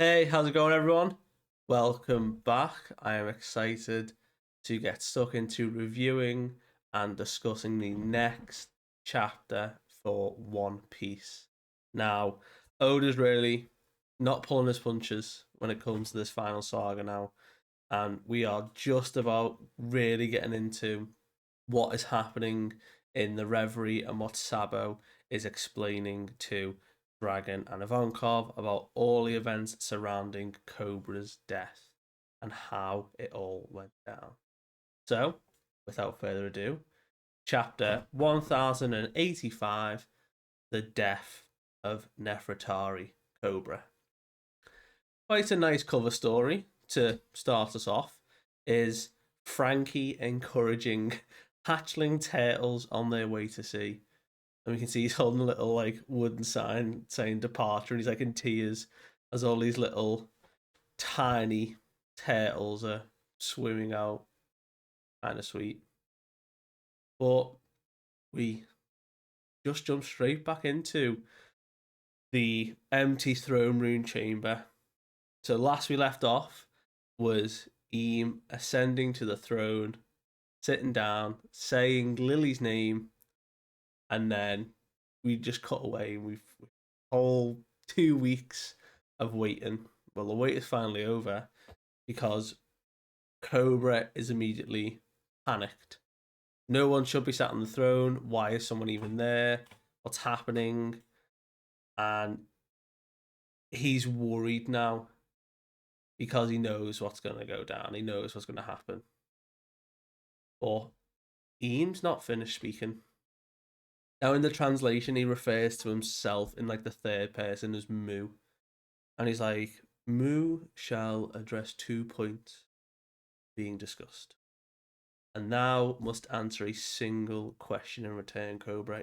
Hey, how's it going, everyone? Welcome back. I am excited to get stuck into reviewing and discussing the next chapter for One Piece. Now, Oda's really not pulling his punches when it comes to this final saga now, and we are just about really getting into what is happening in the Reverie and what Sabo is explaining to Dragon and Ivankov about all the events surrounding Cobra's death and how it all went down. So, without further ado, chapter 1085, The Death of Nefertari Cobra. Quite a nice cover story to start us off is Frankie encouraging hatchling turtles on their way to sea. And we can see he's holding a little like wooden sign saying departure, and he's like in tears as all these little tiny turtles are swimming out. Kind of sweet. But we just jump straight back into the empty throne room chamber. So last we left off was Eam ascending to the throne, sitting down, saying Lily's name, and then we just cut away. We've whole 2 weeks of waiting. Well, the wait is finally over because Cobra is immediately panicked. No one should be sat on the throne. Why is someone even there? What's happening? And he's worried now because he knows what's going to go down. He knows what's going to happen. But Eames not finished speaking. Now, in the translation, he refers to himself in like the third person as Moo. And he's like, Moo shall address 2 points being discussed. And now must answer a single question in return, Cobra.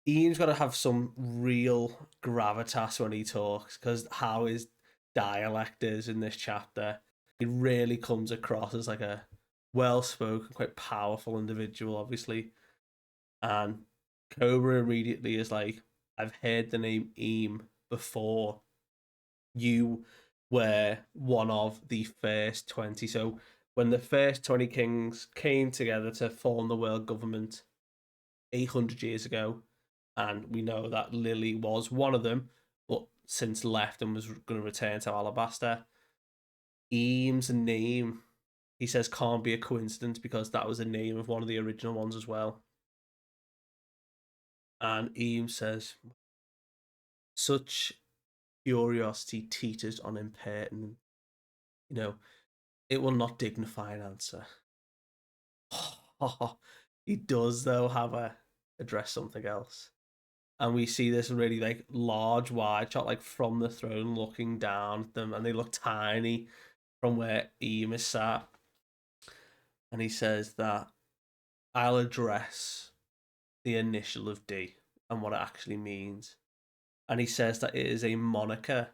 Ian's got to have some real gravitas when he talks, because how his dialect is in this chapter, he really comes across as like a well-spoken, quite powerful individual, obviously. And Cobra immediately is like, I've heard the name Eam before. You were one of the first 20. So when the first 20 kings came together to form the world government 800 years ago, and we know that Lily was one of them, but since left and was going to return to Alabasta. Eames' name, he says, can't be a coincidence because that was the name of one of the original ones as well. And Eames says, such curiosity teeters on impertinent. It will not dignify an answer. He does, though, have a address something else. And we see this really like large wide shot, like from the throne looking down at them, and they look tiny from where Eam is sat. And he says that I'll address the initial of D and what it actually means. And he says that it is a moniker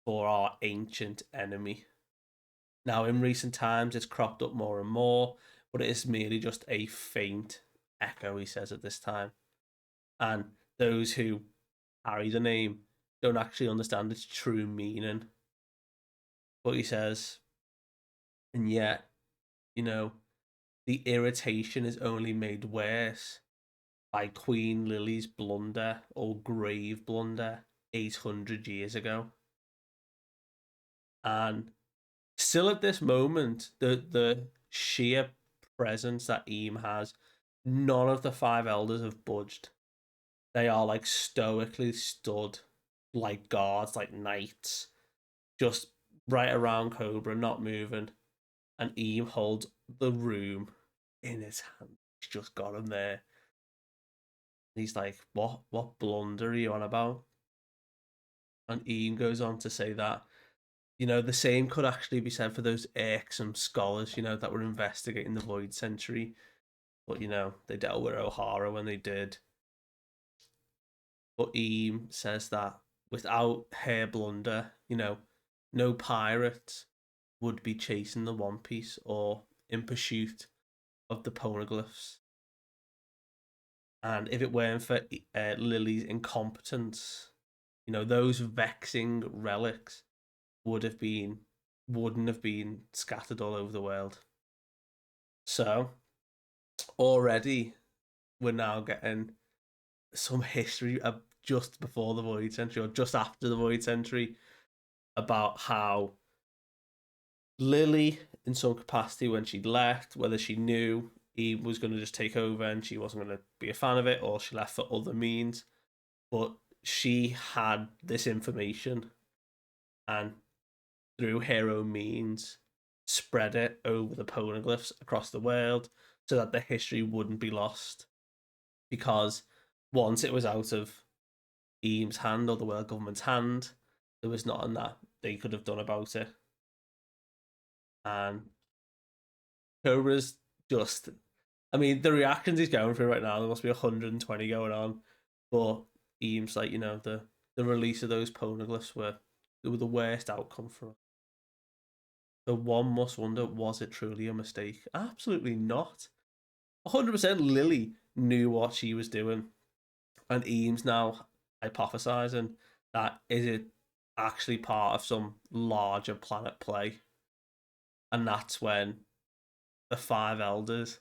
for our ancient enemy. Now, in recent times, it's cropped up more and more, but it is merely just a faint echo, he says at this time. And those who carry the name don't actually understand its true meaning. But he says, and yet, you know, the irritation is only made worse by Queen Lili's blunder or grave blunder 800 years ago. And still at this moment, the sheer presence that Eam has, none of the five elders have budged. They are like stoically stood like guards, like knights, just right around Cobra, not moving. And Eam holds the room in his hand. He's just got him there. He's like, What blunder are you on about? And Eam goes on to say that, the same could actually be said for those irksome scholars, that were investigating the Void Century. But, they dealt with O'Hara when they did. But Eam says that without her blunder, no pirate would be chasing the One Piece or in pursuit of the poneglyphs. And if it weren't for Lily's incompetence, those vexing relics wouldn't have been scattered all over the world. So already we're now getting some history just before the Void Century or just after the Void Century about how Lili, in some capacity, when she left, whether she knew he was going to just take over and she wasn't going to be a fan of it, or she left for other means, but she had this information and through her own means spread it over the poneglyphs across the world so that the history wouldn't be lost. Because once it was out of Eames' hand or the world government's hand, there was nothing that they could have done about it. And Cobra's just, I mean, the reactions he's going through right now, there must be 120 going on. But Eames, like, the release of those poneglyphs were the worst outcome for us. So one must wonder, was it truly a mistake? Absolutely not. 100% Lili knew what she was doing. And Eames now hypothesizing that is it actually part of some larger planet play? And that's when the five elders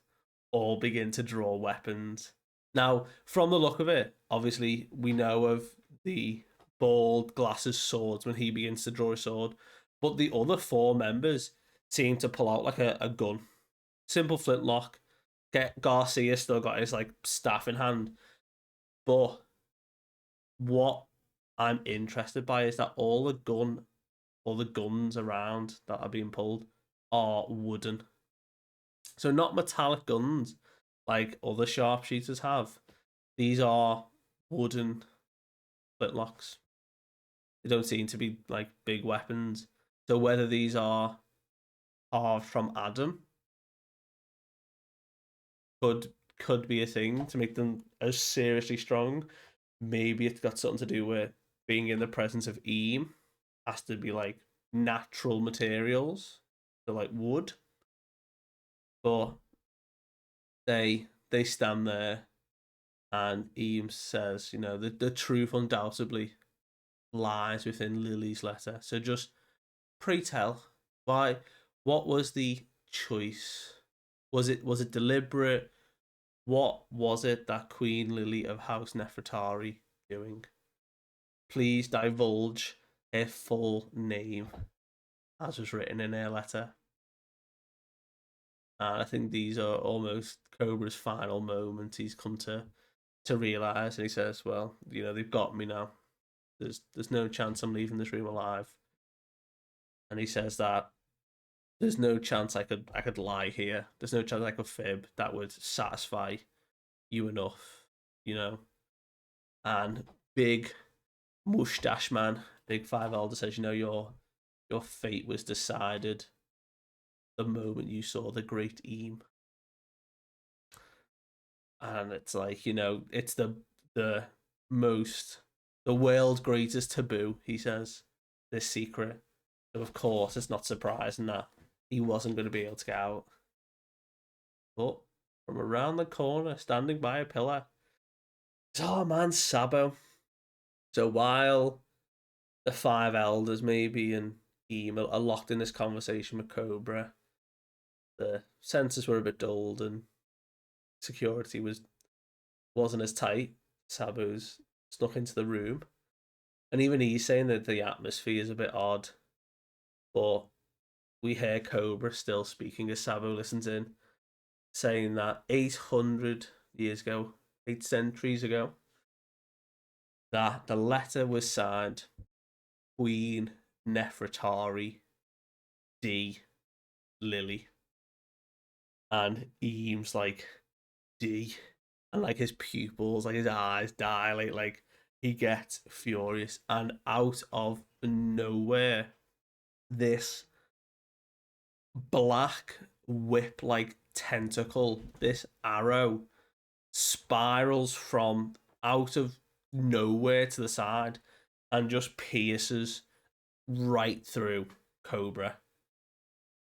all begin to draw weapons. Now, from the look of it, obviously we know of the bald glasses swords when he begins to draw a sword, but the other four members seem to pull out like a gun. Simple flintlock. Garcia still got his like staff in hand. But what I'm interested by is that all the guns around that are being pulled are wooden. So not metallic guns like other sharpshooters have. These are wooden flintlocks. They don't seem to be like big weapons. So whether these are carved from Adam could be a thing to make them as seriously strong. Maybe it's got something to do with being in the presence of Eam. Has to be like natural materials, so like wood. But they stand there, and Eam says, the truth undoubtedly lies within Lili's letter. So just pray tell, why? What was the choice? Was it deliberate? What was it that Queen Lili of House Nefertari doing? Please divulge her full name, as was written in her letter. And I think these are almost Cobra's final moments. He's come to realize, and he says, "Well, they've got me now. There's no chance I'm leaving this room alive." And he says that there's no chance I could lie here. There's no chance I could fib that would satisfy you enough, And big mustache man, big five elder says, your fate was decided the moment you saw the great Eam. And it's like, it's the world's greatest taboo, he says, this secret. So of course it's not surprising that he wasn't going to be able to get out. But from around the corner, standing by a pillar, it's our man Sabo. So while the five elders maybe and Eam are locked in this conversation with Cobra, the sensors were a bit dulled and security wasn't as tight. Sabo's snuck into the room, and even he's saying that the atmosphere is a bit odd. But we hear Cobra still speaking as Sabo listens in, saying that 800 years ago, 8 centuries ago, that the letter was signed Queen Nefertari D. Lili. And Eames like D, and like his pupils, like his eyes dilate, like he gets furious, and out of nowhere, this black whip like tentacle, this arrow spirals from out of nowhere to the side and just pierces right through Cobra,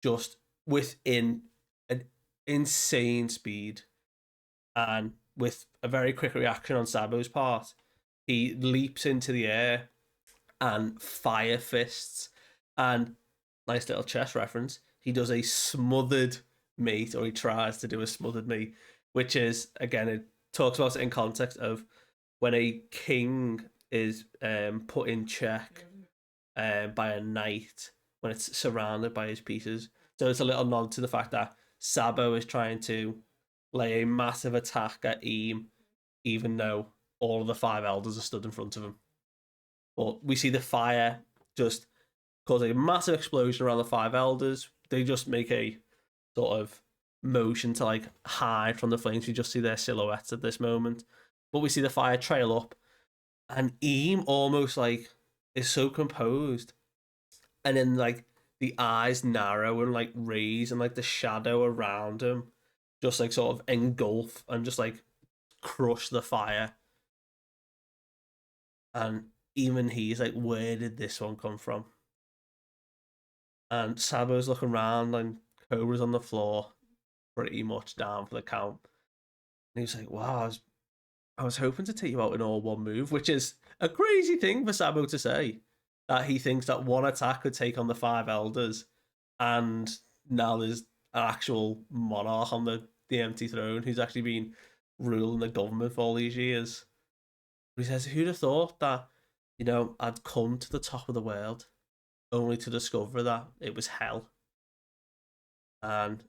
just within an insane speed. And with a very quick reaction on Sabo's part, he leaps into the air and fire fists. And nice little chess reference. He does a smothered mate, or he tries to do a smothered mate, which is, again, it talks about it in context of when a king is put in check by a knight when it's surrounded by his pieces. So it's a little nod to the fact that Sabo is trying to lay a massive attack at Eam, even though all of the five elders are stood in front of him. But we see the fire just cause a massive explosion around the five elders. They just make a sort of motion to like hide from the flames. We just see their silhouettes at this moment. But we see the fire trail up, and Eam almost like is so composed, and then like the eyes narrow and like raise, and like the shadow around him just like sort of engulf and just like crush the fire. And even he's like, where did this one come from? And Sabo's looking around, and Cobra's on the floor, pretty much down for the count. And he's like, wow, I was hoping to take you out in all one move, which is a crazy thing for Sabo to say. That he thinks that one attack could take on the five elders, and now there's an actual monarch on the empty throne who's actually been ruling the government for all these years. But he says, who'd have thought that, I'd come to the top of the world only to discover that it was hell. And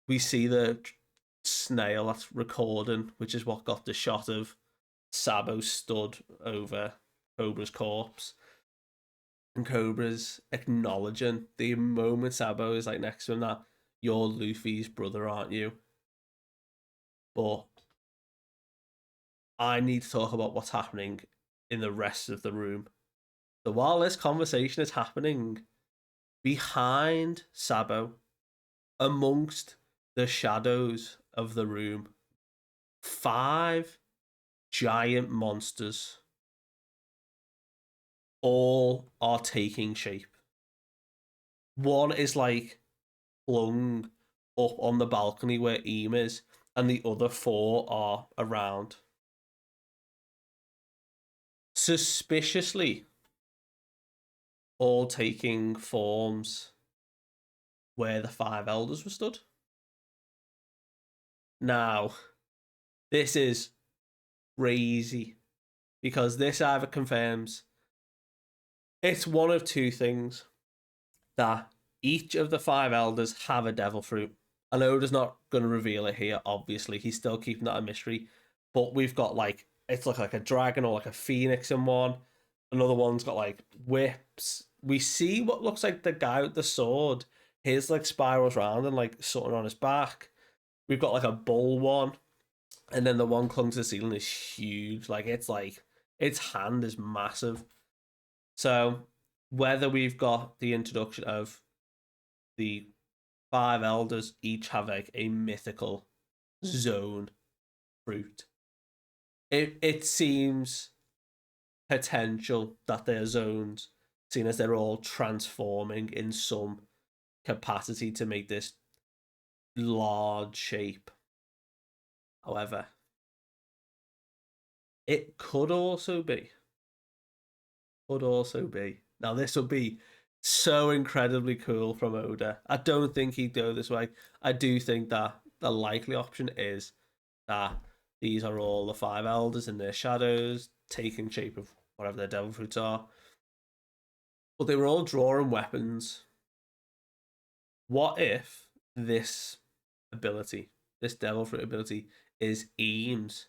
we see the snail that's recording, which is what got the shot of Sabo stood over Cobra's corpse. And Cobra's acknowledging the moment Sabo is like next to him that you're Luffy's brother, aren't you? But I need to talk about what's happening in the rest of the room. So while this conversation is happening, behind Sabo, amongst the shadows of the room, 5 giant monsters all are taking shape. One is like flung up on the balcony where Eam is, and the other 4 are around. Suspiciously, all taking forms where the 5 elders were stood. Now, this is crazy, because this either confirms it's one of 2 things: that each of the 5 elders have a devil fruit. And Oda's not going to reveal it here, obviously. He's still keeping that a mystery. But we've got like, it's like a dragon or like a phoenix in one. Another one's got like whips. We see what looks like the guy with the sword. His like spirals round and like something on his back. We've got like a bull one. And then the one clung to the ceiling is huge. Like its hand is massive. So whether we've got the introduction of the 5 elders each have like a mythical zone fruit, it seems potential that they're zones, seeing as they're all transforming in some capacity to make this large shape. However, it could also be. Now, this would be so incredibly cool from Oda. I don't think he'd go this way. I do think that the likely option is that these are all the 5 elders in their shadows, taking shape of whatever their devil fruits are. But they were all drawing weapons. What if this ability, this devil fruit ability, is Eam's?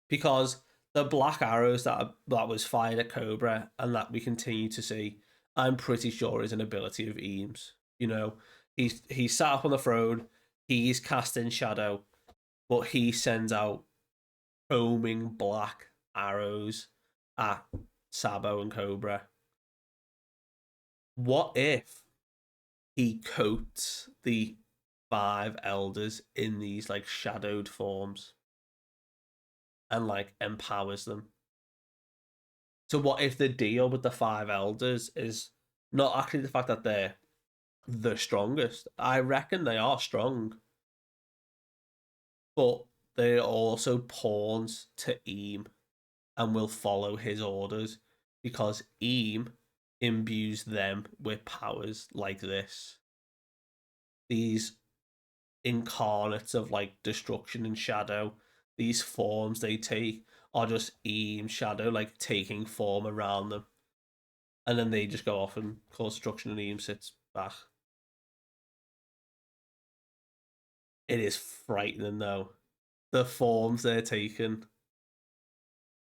Because the black arrows that was fired at Cobra and that we continue to see, I'm pretty sure is an ability of Eam's. He's sat up on the throne, he's casting shadow, but he sends out foaming black arrows at Sabo and Cobra. What if he coats the 5 elders in these like shadowed forms and like empowers them? So what if the deal with the 5 elders is not actually the fact that they're the strongest? I reckon they are strong, but they're also pawns to Eam and will follow his orders, because Eam imbues them with powers like this. These incarnates of like destruction and shadow, these forms they take are just Eam shadow, like taking form around them. And then they just go off and cause destruction and Eam sits back. It is frightening though. The forms they're taking.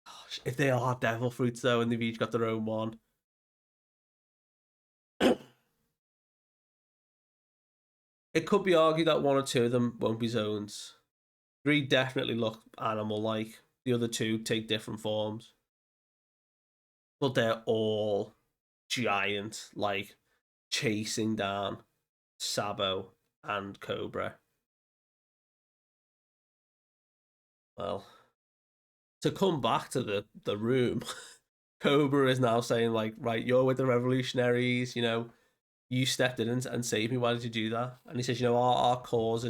Gosh, if they are devil fruits though, and they've each got their own one. It could be argued that one or two of them won't be zones. Three definitely look animal like. The other two take different forms. But they're all giant, like chasing down Sabo and Cobra. Well, to come back to the room, Cobra is now saying, like, right, you're with the revolutionaries, you stepped in and saved me. Why did you do that? And he says, our cause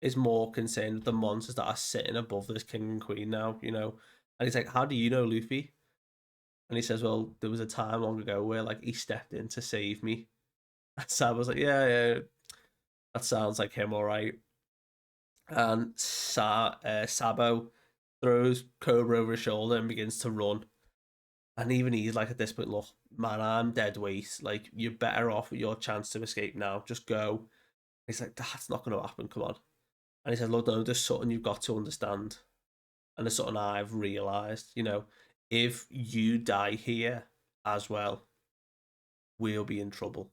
is more concerned with the monsters that are sitting above this king and queen now, And he's like, how do you know, Luffy? And he says, well, there was a time long ago where like he stepped in to save me. And Sam was like, yeah, that sounds like him, all right. And Sabo throws Cobra over his shoulder and begins to run. And even he's like, at this point, look, man, I'm dead weight. Like, you're better off with your chance to escape now. Just go. He's like, that's not going to happen. Come on. And he said, look, no, there's something you've got to understand. And there's something I've realised. If you die here as well, we'll be in trouble.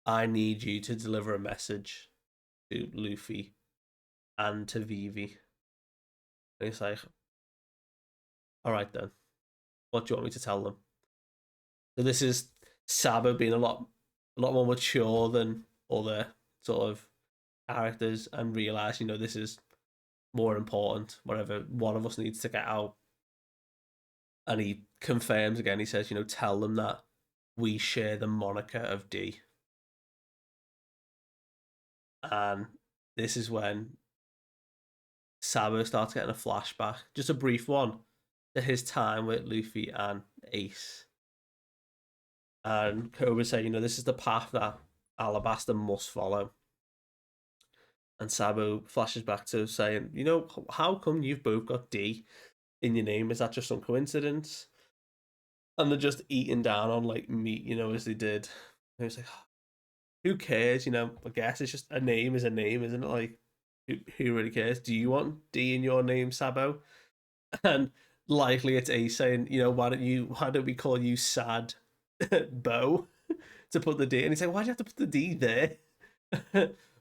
I need you to deliver a message to Luffy and to Vivi. And he's like, all right then, what do you want me to tell them? So this is Sabo being a lot more mature than other sort of characters and realize, this is more important. Whatever one of us needs to get out. And he confirms again, he says, tell them that we share the moniker of D. And this is when Sabo starts getting a flashback, just a brief one, to his time with Luffy and Ace. And Cobra said, this is the path that Alabasta must follow. And Sabo flashes back to saying, how come you've both got D in your name? Is that just some coincidence? And they're just eating down on like meat, as they did. And he was like, who cares? I guess it's just a name is a name, isn't it? Like, who really cares? Do you want D in your name, Sabo? And likely it's Ace saying, why don't we call you Sad Bo to put the D? And he's like, why do you have to put the D there?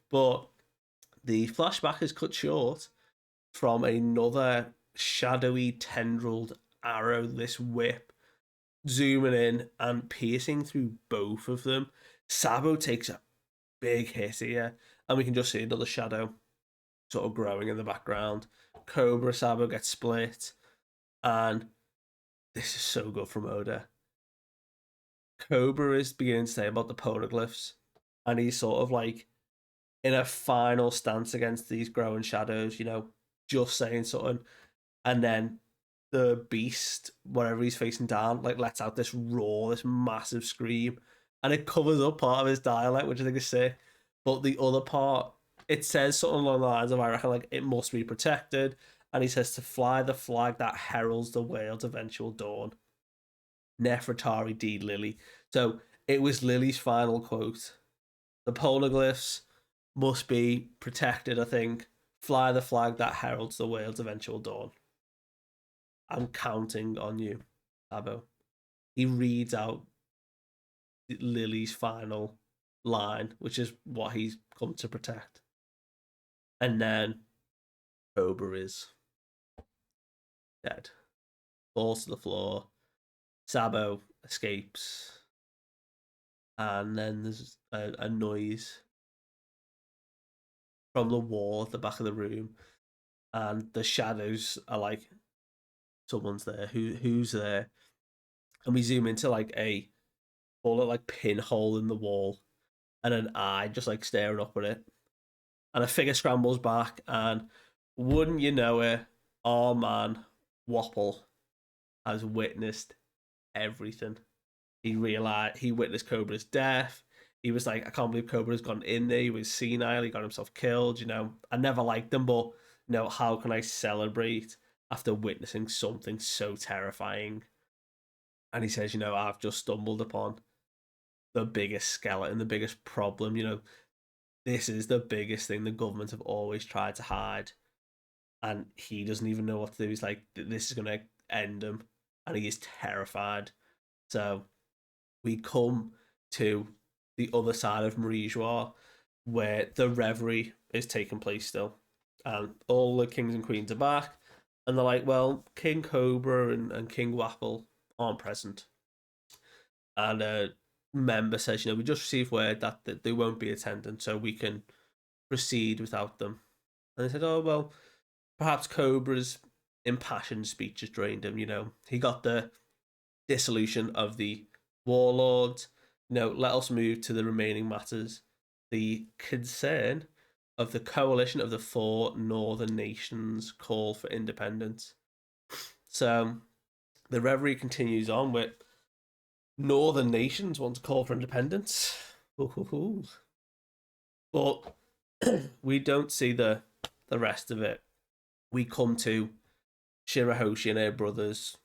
But the flashback is cut short from another shadowy tendrilled arrow, this whip, zooming in and piercing through both of them. Sabo takes a big hit here, and we can just see another shadow sort of growing in the background. Cobra Sabo gets split, and this is so good from Oda. Cobra is beginning to say about the poneglyphs, and he's sort of like in a final stance against these growing shadows, just saying something, and then the beast, whatever he's facing down, like lets out this roar, this massive scream, and it covers up part of his dialect, which I think is sick. But the other part, it says something along the lines of, I reckon, like, it must be protected, and he says to fly the flag that heralds the world's eventual dawn. Nefertari D. Lili. So it was Lily's final quote. The poneglyphs must be protected, I think. Fly the flag that heralds the world's eventual dawn. I'm counting on you, Sabo. He reads out Lily's final line, which is what he's come to protect. And then Cobra is dead. Falls to the floor. Sabo escapes. And then there's a noise from the wall at the back of the room. And the shadows are like, someone's there. Who's there? And we zoom into like a bullet like pinhole in the wall and an eye just like staring up at it. And a figure scrambles back, and wouldn't you know it, our man Wapol has witnessed everything. he realized he witnessed Cobra's death. He was like, I can't believe Cobra's gone in there. He was senile. He got himself killed. I never liked him, but how can I celebrate after witnessing something so terrifying? And he says, I've just stumbled upon the biggest skeleton, the biggest problem. This is the biggest thing the government have always tried to hide. And he doesn't even know what to do. He's like, this is going to end him. And he is terrified. So we come to the other side of Marie Joie, where the reverie is taking place still. And all the kings and queens are back. And they're like, well, King Cobra and King Wapol aren't present. And a member says, we just received word that they won't be attending, so we can proceed without them. And they said, oh, well, perhaps Cobra's impassioned speech has drained him. He got the dissolution of the warlords. Let us move to the remaining matters. The concern of the coalition of the 4 northern nations call for independence. So the reverie continues on with northern nations want to call for independence. Ooh. But we don't see the rest of it. We come to Shirahoshi and her brothers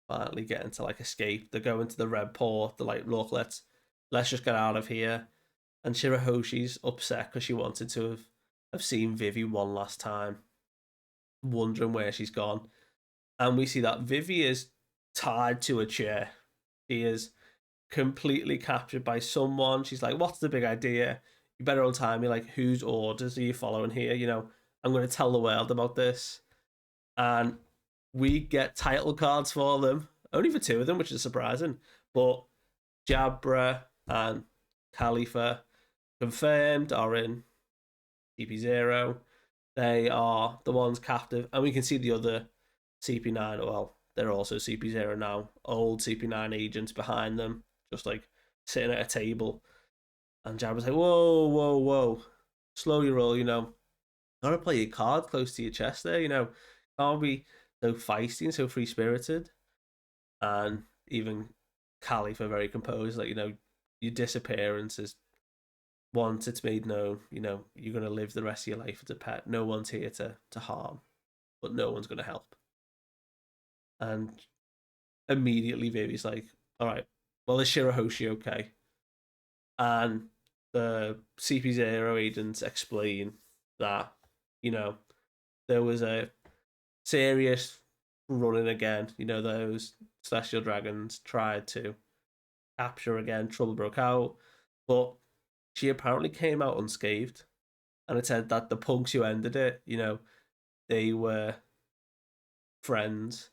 finally getting to escape. They go into the red port. They're like, look, let's just get out of here. And Shirahoshi's upset because she wanted to have seen Vivi one last time, wondering where she's gone. And we see that Vivi is tied to a chair. She is completely captured by someone. She's like, what's the big idea? You better untie me. Like, whose orders are you following here? I'm going to tell the world about this. And we get title cards for them, only for 2 of them, which is surprising. But Jabra and Khalifa confirmed are in CP0. They are the ones captive, and we can see the other CP9. Well, they're also CP0 now. Old CP9 agents behind them, just sitting at a table. And Jabra's like, whoa, slow your roll. Gotta play your card close to your chest there. Can't be so feisty and so free spirited. And even Khalifa very composed, your disappearance is once it's made known, you're gonna live the rest of your life as a pet. No one's here to harm, but no one's gonna help. And immediately Vivi's like, alright, well, is Shirahoshi okay? And the CP0 agents explain that, there was a serious running again. Those celestial dragons tried to capture again. Trouble broke out, but she apparently came out unscathed. And it said that the punks who ended it, they were friends.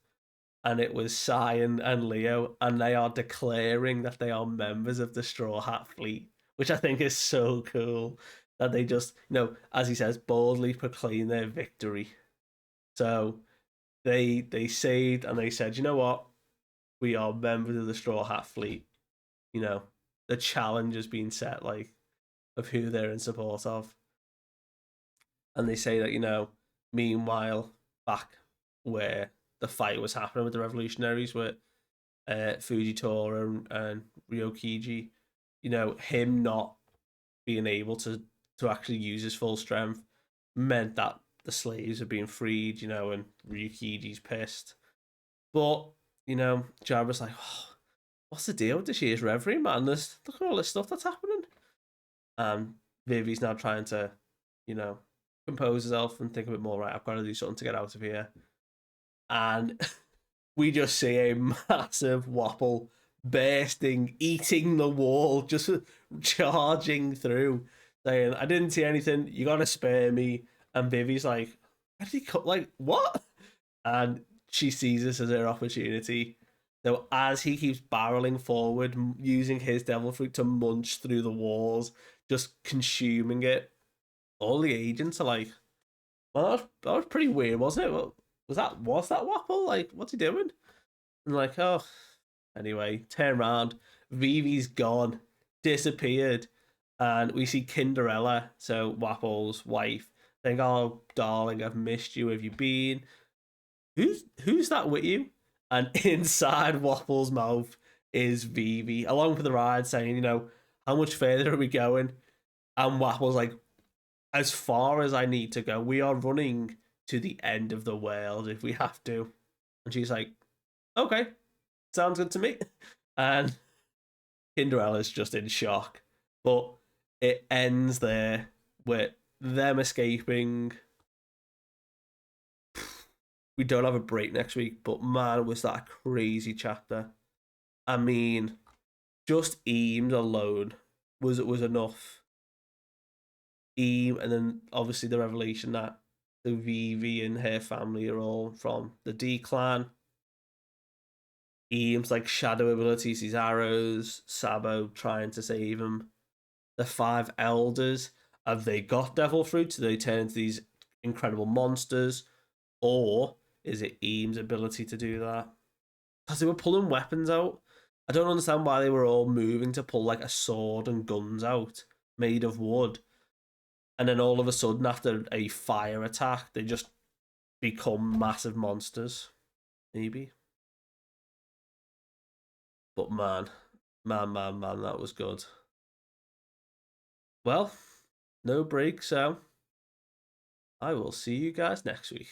And it was Sai and Leo, and they are declaring that they are members of the Straw Hat Fleet, which I think is so cool. That they just, as he says, boldly proclaim their victory. So they saved and they said, you know what? We are members of the Straw Hat Fleet. The challenge has been set, of who they're in support of. And they say that, meanwhile, back where the fight was happening with the revolutionaries, with Fujitora and Ryokiji, him not being able to actually use his full strength meant that the slaves are being freed, and Ryukiji's pissed. But, Jabra's like, oh, what's the deal with this year's reverie, man? Look at all this stuff that's happening. And Vivi's now trying to, compose herself and think a bit more, right, I've got to do something to get out of here. And we just see a massive Wapol bursting, eating the wall, just charging through, saying, I didn't see anything, you gotta spare me. And Vivi's like, where did he cut? What? And she sees this as her opportunity. So as he keeps barreling forward, using his devil fruit to munch through the walls, just consuming it, all the agents are like, well, that was pretty weird, wasn't it? Was that Wapol? What's he doing? And oh, anyway, turn around. Vivi's gone, disappeared, and we see Kinderella, so Wapol's wife, saying, "Oh, darling, I've missed you. Have you been? Who's that with you?" And inside Wapol's mouth, is Vivi along for the ride, saying, how much further are we going? And Wapol's like, as far as I need to go. We are running to the end of the world if we have to. And she's like, okay, sounds good to me. And Cinderella's just in shock. But it ends there with them escaping. We don't have a break next week, but man, was that a crazy chapter. I mean, just Eames alone was enough. Eames, and then obviously the revelation that the Vivi and her family are all from the D clan. Eames like shadow abilities, these arrows, Sabo trying to save him. The five elders, have they got devil fruit? Do they turn into these incredible monsters? Or is it Eames' ability to do that? Because they were pulling weapons out. I don't understand why they were all moving to pull like a sword and guns out made of wood. And then all of a sudden, after a fire attack, they just become massive monsters. Maybe. But man, that was good. Well, no break, so I will see you guys next week.